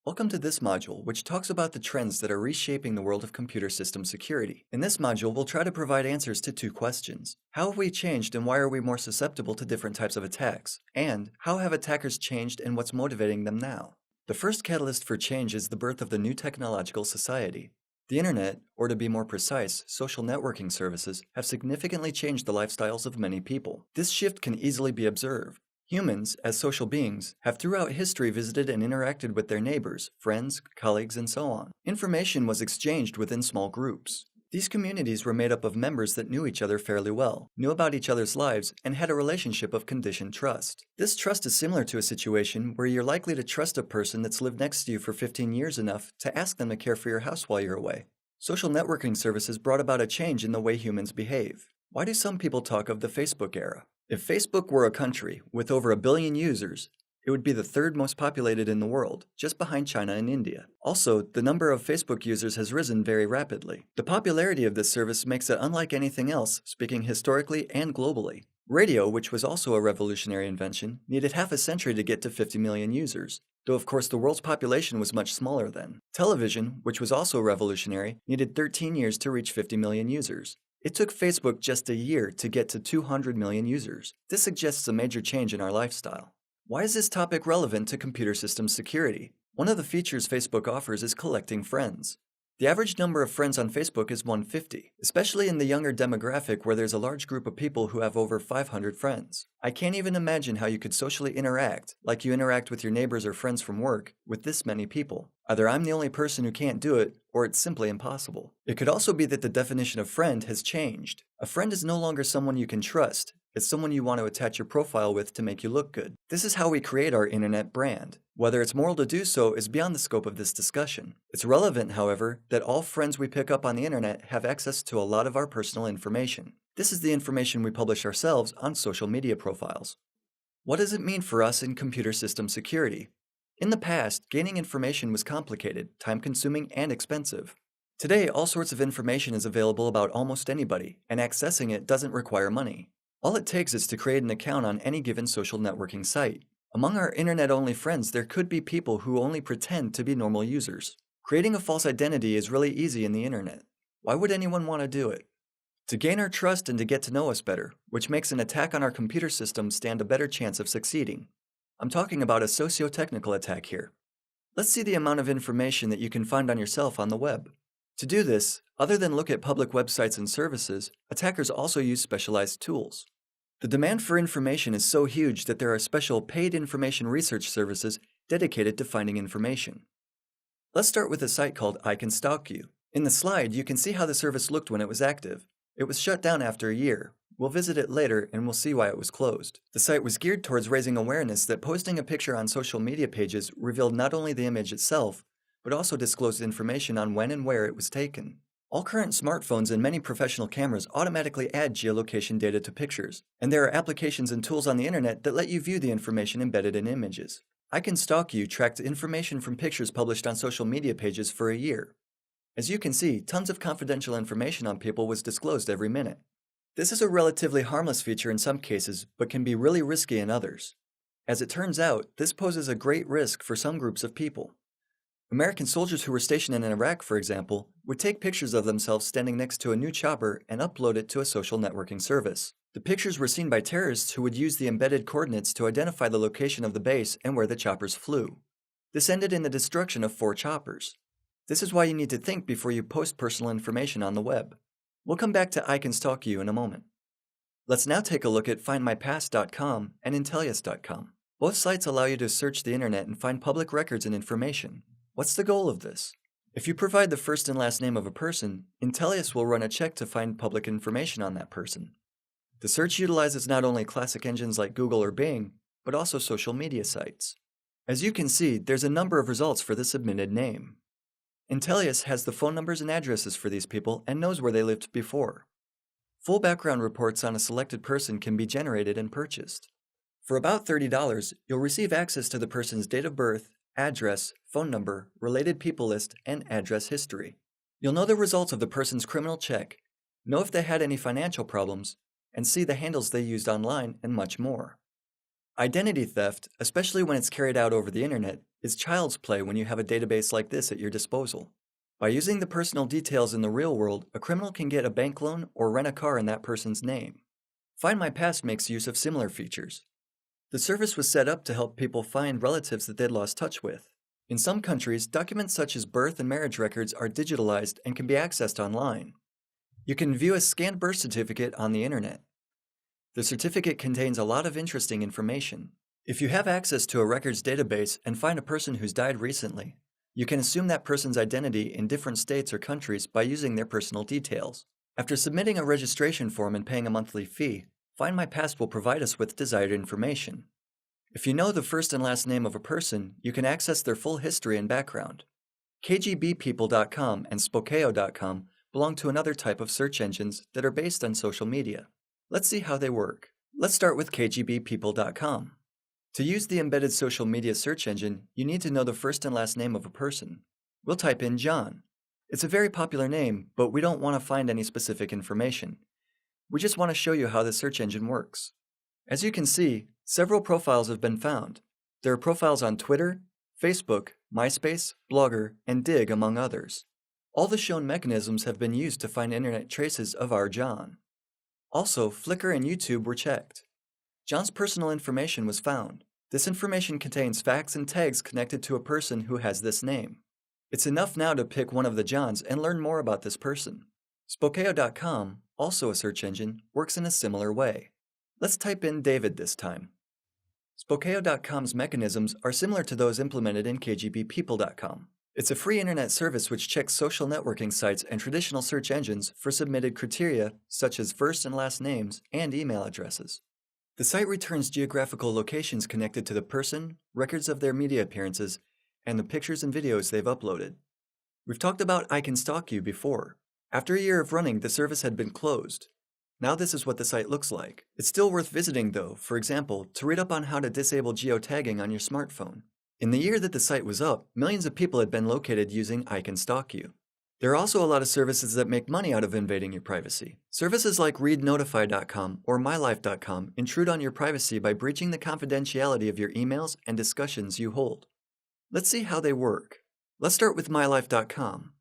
Welcome to this module, which talks about the trends that are reshaping the world of computer system security. In this module, we'll try to provide answers to two questions. How have we changed and why are we more susceptible to different types of attacks? And how have attackers changed and what's motivating them now? The first catalyst for change is the birth of the new technological society. The internet, or to be more precise, social networking services, have significantly changed the lifestyles of many people. This shift can easily be observed. Humans, as social beings, have throughout history visited and interacted with their neighbors, friends, colleagues, and so on. Information was exchanged within small groups. These communities were made up of members that knew each other fairly well, knew about each other's lives, and had a relationship of conditioned trust. This trust is similar to a situation where you're likely to trust a person that's lived next to you for 15 years enough to ask them to care for your house while you're away. Social networking services brought about a change in the way humans behave. Why do some people talk of the Facebook era? If Facebook were a country with over 1 billion users, it would be the third most populated in the world, just behind China and India. Also, the number of Facebook users has risen very rapidly. The popularity of this service makes it unlike anything else, speaking historically and globally. Radio, which was also a revolutionary invention, needed half a century to get to 50 million users, though of course the world's population was much smaller then. Television, which was also revolutionary, needed 13 years to reach 50 million users. It took Facebook just a year to get to 200 million users. This suggests a major change in our lifestyle. Why is this topic relevant to computer system security? One of the features Facebook offers is collecting friends. The average number of friends on Facebook is 150, especially in the younger demographic where there's a large group of people who have over 500 friends. I can't even imagine how you could socially interact, like you interact with your neighbors or friends from work, with this many people. Either I'm the only person who can't do it, or it's simply impossible. It could also be that the definition of friend has changed. A friend is no longer someone you can trust. It's someone you want to attach your profile with to make you look good. This is how we create our internet brand. Whether it's moral to do so is beyond the scope of this discussion. It's relevant, however, that all friends we pick up on the internet have access to a lot of our personal information. This is the information we publish ourselves on social media profiles. What does it mean for us in computer system security? In the past, gaining information was complicated, time-consuming, and expensive. Today, all sorts of information is available about almost anybody, and accessing it doesn't require money. All it takes is to create an account on any given social networking site. Among our internet-only friends, there could be people who only pretend to be normal users. Creating a false identity is really easy in the internet. Why would anyone want to do it? To gain our trust and to get to know us better, which makes an attack on our computer system stand a better chance of succeeding. I'm talking about a socio-technical attack here. Let's see the amount of information that you can find on yourself on the web. To do this, other than look at public websites and services, attackers also use specialized tools. The demand for information is so huge that there are special paid information research services dedicated to finding information. Let's start with a site called I Can Stalk You. In the slide, you can see how the service looked when it was active. It was shut down after a year. We'll visit it later and we'll see why it was closed. The site was geared towards raising awareness that posting a picture on social media pages revealed not only the image itself, but also disclosed information on when and where it was taken. All current smartphones and many professional cameras automatically add geolocation data to pictures, and there are applications and tools on the internet that let you view the information embedded in images. I Can Stalk You tracked information from pictures published on social media pages for a year. As you can see, tons of confidential information on people was disclosed every minute. This is a relatively harmless feature in some cases, but can be really risky in others. As it turns out, this poses a great risk for some groups of people. American soldiers who were stationed in Iraq, for example, would take pictures of themselves standing next to a new chopper and upload it to a social networking service. The pictures were seen by terrorists who would use the embedded coordinates to identify the location of the base and where the choppers flew. This ended in the destruction of 4 choppers. This is why you need to think before you post personal information on the web. We'll come back to I Can Stalk You in a moment. Let's now take a look at FindMyPast.com and Intellius.com. Both sites allow you to search the internet and find public records and information. What's the goal of this? If you provide the first and last name of a person, Intellius will run a check to find public information on that person. The search utilizes not only classic engines like Google or Bing, but also social media sites. As you can see, there's a number of results for the submitted name. Intellius has the phone numbers and addresses for these people and knows where they lived before. Full background reports on a selected person can be generated and purchased. For about $30, you'll receive access to the person's date of birth, address, phone number, related people list, and address history. You'll know the results of the person's criminal check, know if they had any financial problems, and see the handles they used online and much more. Identity theft, especially when it's carried out over the internet, is child's play when you have a database like this at your disposal. By using the personal details in the real world, a criminal can get a bank loan or rent a car in that person's name. Find My Past makes use of similar features. The service was set up to help people find relatives that they'd lost touch with. In some countries, documents such as birth and marriage records are digitalized and can be accessed online. You can view a scanned birth certificate on the internet. The certificate contains a lot of interesting information. If you have access to a records database and find a person who's died recently, you can assume that person's identity in different states or countries by using their personal details. After submitting a registration form and paying a monthly fee, Find My Past will provide us with desired information. If you know the first and last name of a person, you can access their full history and background. KGBpeople.com and Spokeo.com belong to another type of search engines that are based on social media. Let's see how they work. Let's start with KGBpeople.com. To use the embedded social media search engine, you need to know the first and last name of a person. We'll type in John. It's a very popular name, but we don't want to find any specific information. We just want to show you how the search engine works. As you can see, several profiles have been found. There are profiles on Twitter, Facebook, MySpace, Blogger, and Digg, among others. All the shown mechanisms have been used to find internet traces of our John. Also, Flickr and YouTube were checked. John's personal information was found. This information contains facts and tags connected to a person who has this name. It's enough now to pick one of the Johns and learn more about this person. Spokeo.com, also a search engine, works in a similar way. Let's type in David this time. Spokeo.com's mechanisms are similar to those implemented in KGBpeople.com. It's a free internet service which checks social networking sites and traditional search engines for submitted criteria such as first and last names and email addresses. The site returns geographical locations connected to the person, records of their media appearances, and the pictures and videos they've uploaded. We've talked about I Can Stalk You before. After a year of running, the service had been closed. Now this is what the site looks like. It's still worth visiting though, for example, to read up on how to disable geotagging on your smartphone. In the year that the site was up, millions of people had been located using I Can Stalk You. There are also a lot of services that make money out of invading your privacy. Services like ReadNotify.com or MyLife.com intrude on your privacy by breaching the confidentiality of your emails and discussions you hold. Let's see how they work. Let's start with MyLife.com.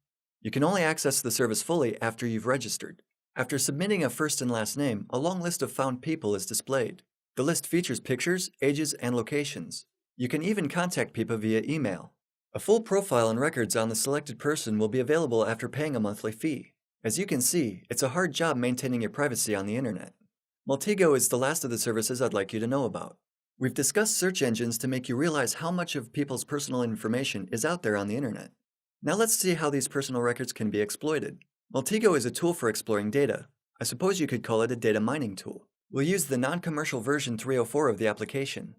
You can only access the service fully after you've registered. After submitting a first and last name, a long list of found people is displayed. The list features pictures, ages, and locations. You can even contact people via email. A full profile and records on the selected person will be available after paying a monthly fee. As you can see, it's a hard job maintaining your privacy on the internet. Maltego is the last of the services I'd like you to know about. We've discussed search engines to make you realize how much of people's personal information is out there on the internet. Now let's see how these personal records can be exploited. Maltego is a tool for exploring data. I suppose you could call it a data mining tool. We'll use the non-commercial version 304 of the application.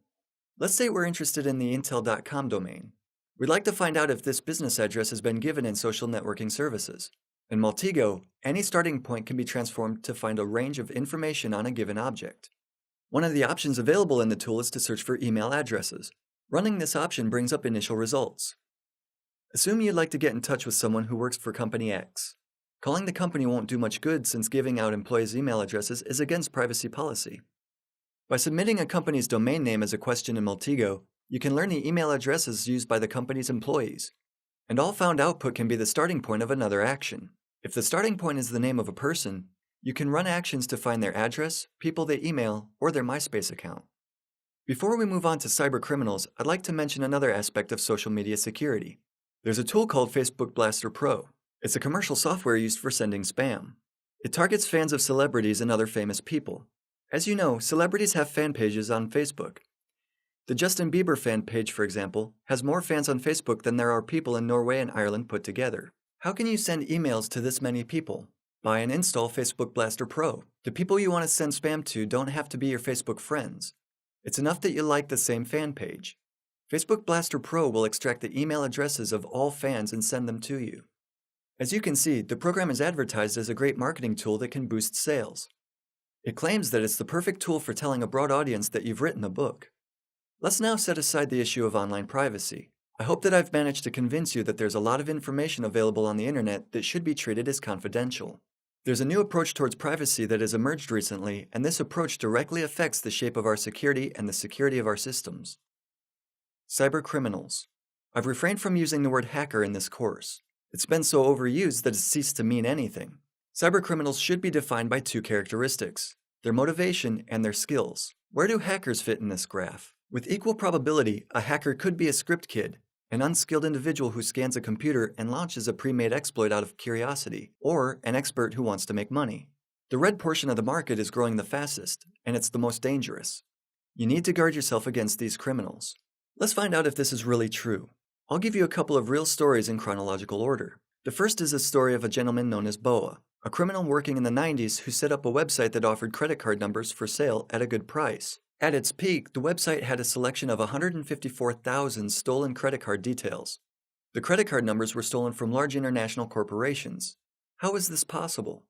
Let's say we're interested in the Intel.com domain. We'd like to find out if this business address has been given in social networking services. In Maltego, any starting point can be transformed to find a range of information on a given object. One of the options available in the tool is to search for email addresses. Running this option brings up initial results. Assume you'd like to get in touch with someone who works for Company X. Calling the company won't do much good since giving out employees' email addresses is against privacy policy. By submitting a company's domain name as a question in Maltego, you can learn the email addresses used by the company's employees. And all found output can be the starting point of another action. If the starting point is the name of a person, you can run actions to find their address, people they email, or their MySpace account. Before we move on to cyber criminals, I'd like to mention another aspect of social media security. There's a tool called Facebook Blaster Pro. It's a commercial software used for sending spam. It targets fans of celebrities and other famous people. As you know, celebrities have fan pages on Facebook. The Justin Bieber fan page, for example, has more fans on Facebook than there are people in Norway and Ireland put together. How can you send emails to this many people? Buy and install Facebook Blaster Pro. The people you want to send spam to don't have to be your Facebook friends. It's enough that you like the same fan page. Facebook Blaster Pro will extract the email addresses of all fans and send them to you. As you can see, the program is advertised as a great marketing tool that can boost sales. It claims that it's the perfect tool for telling a broad audience that you've written a book. Let's now set aside the issue of online privacy. I hope that I've managed to convince you that there's a lot of information available on the internet that should be treated as confidential. There's a new approach towards privacy that has emerged recently, and this approach directly affects the shape of our security and the security of our systems. Cyber criminals. I've refrained from using the word hacker in this course. It's been so overused that it's ceased to mean anything. Cybercriminals should be defined by two characteristics: their motivation and their skills. Where do hackers fit in this graph? With equal probability, a hacker could be a script kid, an unskilled individual who scans a computer and launches a pre-made exploit out of curiosity, or an expert who wants to make money. The red portion of the market is growing the fastest, and it's the most dangerous. You need to guard yourself against these criminals. Let's find out if this is really true. I'll give you a couple of real stories in chronological order. The first is a story of a gentleman known as Boa, a criminal working in the 90s who set up a website that offered credit card numbers for sale at a good price. At its peak, the website had a selection of 154,000 stolen credit card details. The credit card numbers were stolen from large international corporations. How is this possible?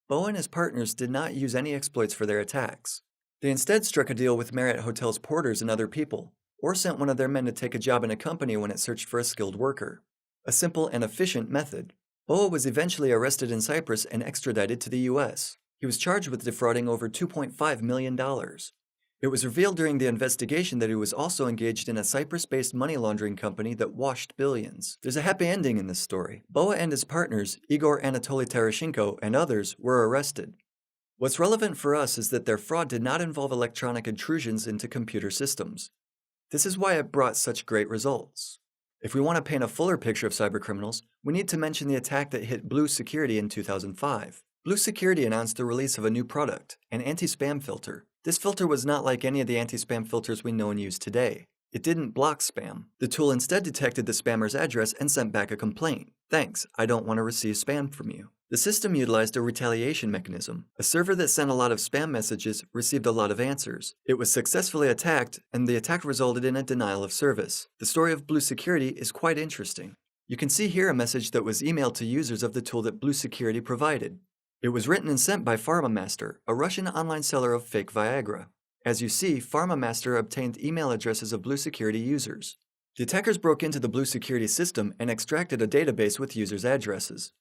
Boa and his partners did not use any exploits for their attacks. They instead struck a deal with Marriott Hotels porters and other people, or sent one of their men to take a job in a company when it searched for a skilled worker. A simple and efficient method. Boa was eventually arrested in Cyprus and extradited to the US. He was charged with defrauding over $2.5 million. It was revealed during the investigation that he was also engaged in a Cyprus-based money laundering company that washed billions. There's a happy ending in this story. Boa and his partners, Igor Anatoly Terashenko and others, were arrested. What's relevant for us is that their fraud did not involve electronic intrusions into computer systems. This is why it brought such great results. If we want to paint a fuller picture of cybercriminals, we need to mention the attack that hit Blue Security in 2005. Blue Security announced the release of a new product, an anti-spam filter. This filter was not like any of the anti-spam filters we know and use today. It didn't block spam. The tool instead detected the spammer's address and sent back a complaint. "Thanks, I don't want to receive spam from you." The system utilized a retaliation mechanism. A server that sent a lot of spam messages received a lot of answers. It was successfully attacked, and the attack resulted in a denial of service. The story of Blue Security is quite interesting. You can see here a message that was emailed to users of the tool that Blue Security provided. It was written and sent by PharmaMaster, a Russian online seller of fake Viagra. As you see, PharmaMaster obtained email addresses of Blue Security users. The attackers broke into the Blue Security system and extracted a database with users' addresses.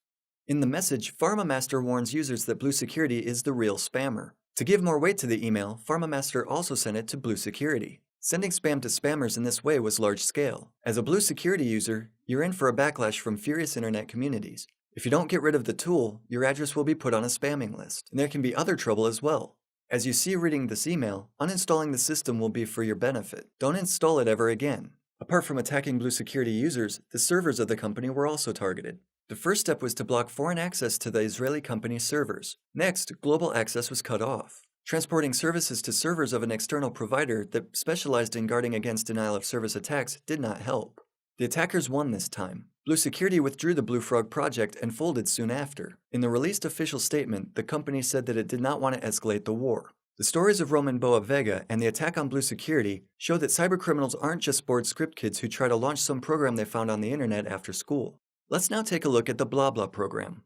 In the message, PharmaMaster warns users that Blue Security is the real spammer. To give more weight to the email, PharmaMaster also sent it to Blue Security. Sending spam to spammers in this way was large scale. As a Blue Security user, you're in for a backlash from furious internet communities. If you don't get rid of the tool, your address will be put on a spamming list, and there can be other trouble as well. As you see reading this email, uninstalling the system will be for your benefit. Don't install it ever again. Apart from attacking Blue Security users, the servers of the company were also targeted. The first step was to block foreign access to the Israeli company's servers. Next, global access was cut off. Transporting services to servers of an external provider that specialized in guarding against denial of service attacks did not help. The attackers won this time. Blue Security withdrew the Blue Frog project and folded soon after. In the released official statement, the company said that it did not want to escalate the war. The stories of Roman Boa Vega and the attack on Blue Security show that cybercriminals aren't just bored script kids who try to launch some program they found on the internet after school. Let's now take a look at the BlaBla program.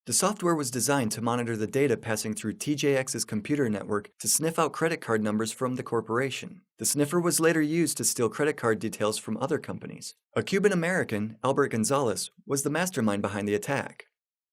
The software was designed to monitor the data passing through TJX's computer network to sniff out credit card numbers from the corporation. The sniffer was later used to steal credit card details from other companies. A Cuban-American, Albert Gonzalez, was the mastermind behind the attack.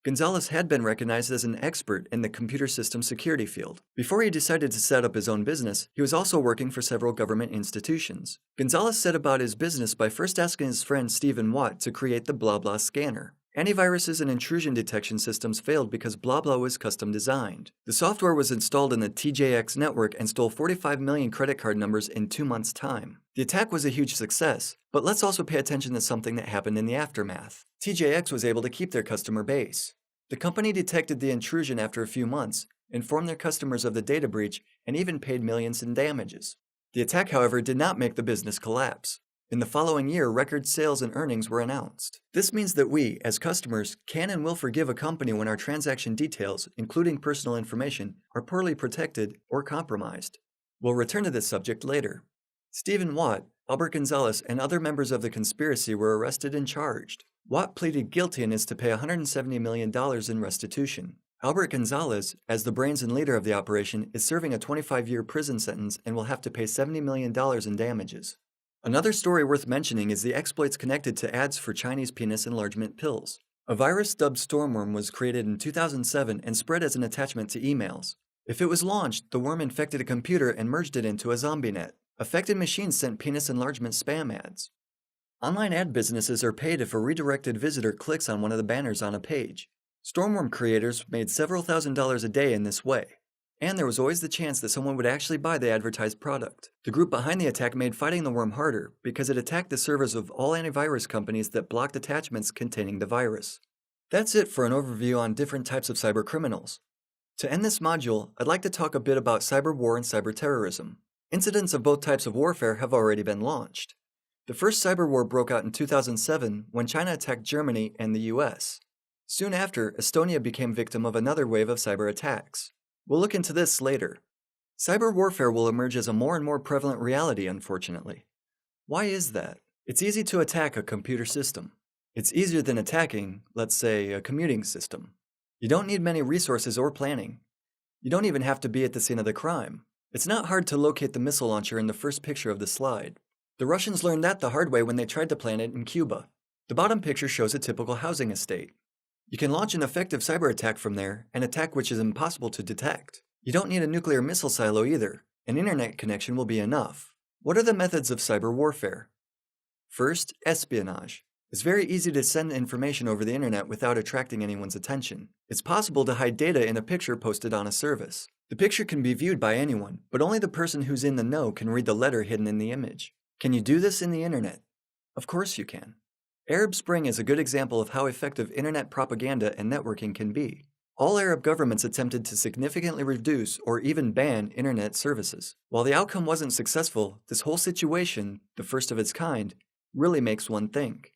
Gonzalez had been recognized as an expert in the computer system security field. Before he decided to set up his own business, he was also working for several government institutions. Gonzalez set about his business by first asking his friend Stephen Watt to create the BlaBla scanner. Antiviruses and intrusion detection systems failed because BlaBla was custom designed. The software was installed in the TJX network and stole 45 million credit card numbers in 2 months' time. The attack was a huge success, but let's also pay attention to something that happened in the aftermath. TJX was able to keep their customer base. The company detected the intrusion after a few months, informed their customers of the data breach, and even paid millions in damages. The attack, however, did not make the business collapse. In the following year, record sales and earnings were announced. This means that we, as customers, can and will forgive a company when our transaction details, including personal information, are poorly protected or compromised. We'll return to this subject later. Stephen Watt, Albert Gonzalez, and other members of the conspiracy were arrested and charged. Watt pleaded guilty and is to pay $170 million in restitution. Albert Gonzalez, as the brains and leader of the operation, is serving a 25-year prison sentence and will have to pay $70 million in damages. Another story worth mentioning is the exploits connected to ads for Chinese penis enlargement pills. A virus dubbed Stormworm was created in 2007 and spread as an attachment to emails. If it was launched, the worm infected a computer and merged it into a zombie net. Affected machines sent penis enlargement spam ads. Online ad businesses are paid if a redirected visitor clicks on one of the banners on a page. Stormworm creators made several $1,000s a day in this way. And there was always the chance that someone would actually buy the advertised product. The group behind the attack made fighting the worm harder because it attacked the servers of all antivirus companies that blocked attachments containing the virus. That's it for an overview on different types of cybercriminals. To end this module, I'd like to talk a bit about cyber war and cyber terrorism. Incidents of both types of warfare have already been launched. The first cyber war broke out in 2007 when China attacked Germany and the US. Soon after, Estonia became victim of another wave of cyber attacks. We'll look into this later. Cyber warfare will emerge as a more and more prevalent reality, unfortunately. Why is that? It's easy to attack a computer system. It's easier than attacking, let's say, a commuting system. You don't need many resources or planning. You don't even have to be at the scene of the crime. It's not hard to locate the missile launcher in the first picture of the slide. The Russians learned that the hard way when they tried to plant it in Cuba. The bottom picture shows a typical housing estate. You can launch an effective cyber attack from there, an attack which is impossible to detect. You don't need a nuclear missile silo either. An internet connection will be enough. What are the methods of cyber warfare? First, espionage. It's very easy to send information over the internet without attracting anyone's attention. It's possible to hide data in a picture posted on a service. The picture can be viewed by anyone, but only the person who's in the know can read the letter hidden in the image. Can you do this in the internet? Of course you can. Arab Spring is a good example of how effective internet propaganda and networking can be. All Arab governments attempted to significantly reduce or even ban internet services. While the outcome wasn't successful, this whole situation, the first of its kind, really makes one think.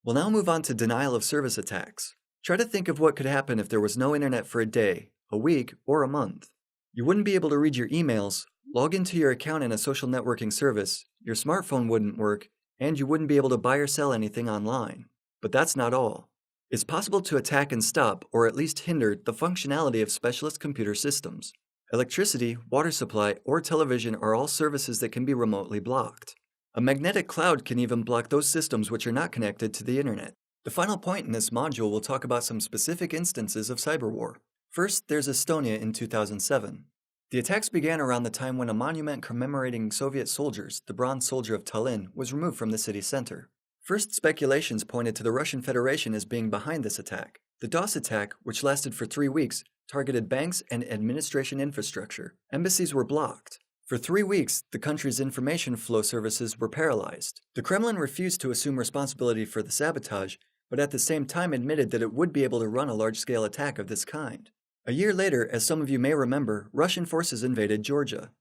We'll now move on to denial of service attacks. Try to think of what could happen if there was no internet for a day, a week, or a month. You wouldn't be able to read your emails, log into your account in a social networking service, your smartphone wouldn't work, and you wouldn't be able to buy or sell anything online. But that's not all. It's possible to attack and stop, or at least hinder, the functionality of specialist computer systems. Electricity, water supply, or television are all services that can be remotely blocked. A magnetic cloud can even block those systems which are not connected to the internet. The final point in this module will talk about some specific instances of cyber war. First, there's Estonia in 2007. The attacks began around the time when a monument commemorating Soviet soldiers, the Bronze Soldier of Tallinn, was removed from the city center. First speculations pointed to the Russian Federation as being behind this attack. The DOS attack, which lasted for 3 weeks, targeted banks and administration infrastructure. Embassies were blocked. For 3 weeks, the country's information flow services were paralyzed. The Kremlin refused to assume responsibility for the sabotage, but at the same time admitted that it would be able to run a large-scale attack of this kind. A year later, as some of you may remember, Russian forces invaded Georgia.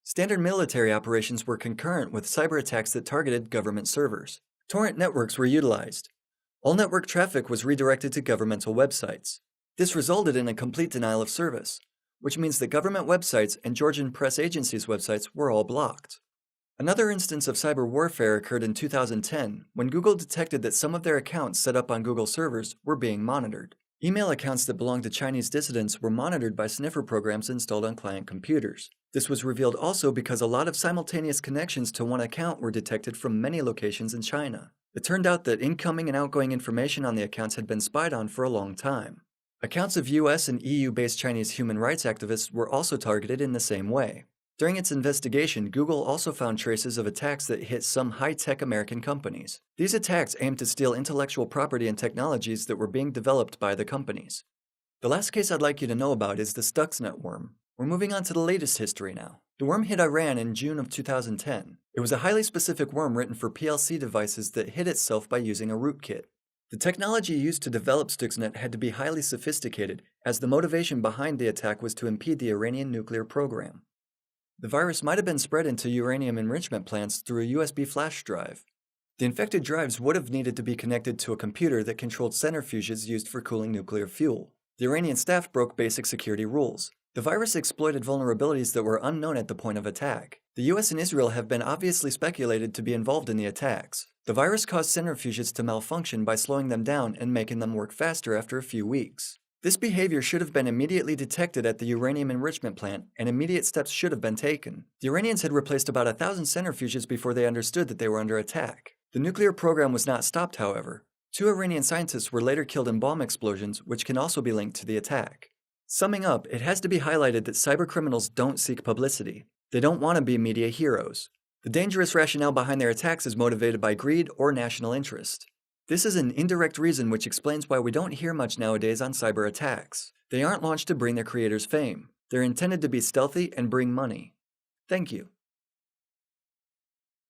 Standard military operations were concurrent with cyber attacks that targeted government servers. Torrent networks were utilized. All network traffic was redirected to governmental websites. This resulted in a complete denial of service, which means that government websites and Georgian press agencies' websites were all blocked. Another instance of cyber warfare occurred in 2010 when Google detected that some of their accounts set up on Google servers were being monitored. Email accounts that belonged to Chinese dissidents were monitored by sniffer programs installed on client computers. This was revealed also because a lot of simultaneous connections to one account were detected from many locations in China. It turned out that incoming and outgoing information on the accounts had been spied on for a long time. Accounts of US and EU-based Chinese human rights activists were also targeted in the same way. During its investigation, Google also found traces of attacks that hit some high-tech American companies. These attacks aimed to steal intellectual property and technologies that were being developed by the companies. The last case I'd like you to know about is the Stuxnet worm. We're moving on to the latest history now. The worm hit Iran in June of 2010. It was a highly specific worm written for PLC devices that hid itself by using a rootkit. The technology used to develop Stuxnet had to be highly sophisticated, as the motivation behind the attack was to impede the Iranian nuclear program. The virus might have been spread into uranium enrichment plants through a USB flash drive. The infected drives would have needed to be connected to a computer that controlled centrifuges used for cooling nuclear fuel. The Iranian staff broke basic security rules. The virus exploited vulnerabilities that were unknown at the point of attack. The US and Israel have been obviously speculated to be involved in the attacks. The virus caused centrifuges to malfunction by slowing them down and making them work faster after a few weeks. This behavior should have been immediately detected at the uranium enrichment plant, and immediate steps should have been taken. The Iranians had replaced about 1,000 centrifuges before they understood that they were under attack. The nuclear program was not stopped, however. 2 Iranian scientists were later killed in bomb explosions, which can also be linked to the attack. Summing up, it has to be highlighted that cybercriminals don't seek publicity. They don't want to be media heroes. The dangerous rationale behind their attacks is motivated by greed or national interest. This is an indirect reason which explains why we don't hear much nowadays on cyber attacks. They aren't launched to bring their creators fame. They're intended to be stealthy and bring money. Thank you.